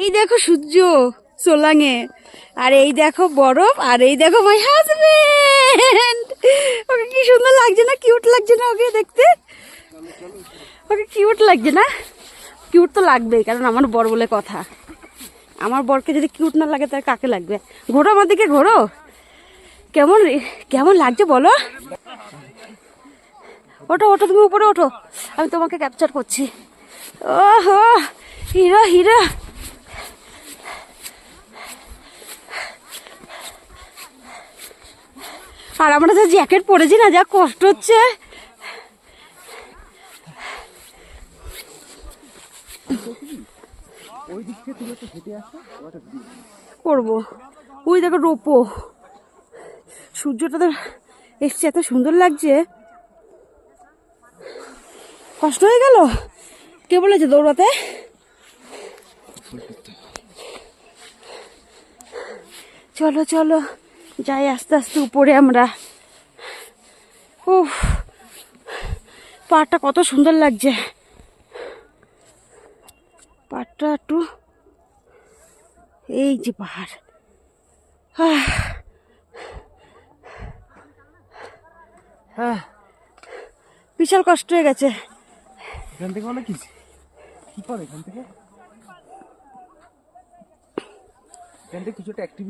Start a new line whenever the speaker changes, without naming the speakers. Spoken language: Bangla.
এই দেখো সূর্য সোলাঙে, আর এই দেখো বরফ, আর এই দেখো মাই হাজবেন্ড। ওকে কি সুন্দর লাগছে না, কিউট লাগছে না ওকে দেখতে? ওকে কিউট লাগছে না? কিউট তো লাগবেই, কারণ আমার বর বলে কথা। আমার বরকে যদি কিউট না লাগে তার কাকে লাগবে? ঘোরো আমার দিকে, ঘোরো। কেমন কেমন লাগছে বলো? ওঠো ওঠো, তুমি উপরে ওঠো, আমি তোমাকে ক্যাপচার করছি। ওহো, হিরো হিরো। আর আমরা তো জ্যাকেট পরেছি না, যা কষ্ট হচ্ছে। করবো, ওই দেখো রোপো, সূর্যটা তো এসছে, এত সুন্দর লাগছে। কষ্ট হয়ে গেল, কে বলেছে দৌড়াতে? চলো চলো যাই আস্তে আস্তে উপরে আমরা। উফ, পাহাড়টা কত সুন্দর লাগছে। পাহাড়টা একটু, এই যে পাহাড়, বিশাল কষ্ট হয়ে গেছে।
এখান থেকে অনেক কিছু কি করে, এখান থেকে কিছু একটা অ্যাক্টিভিটি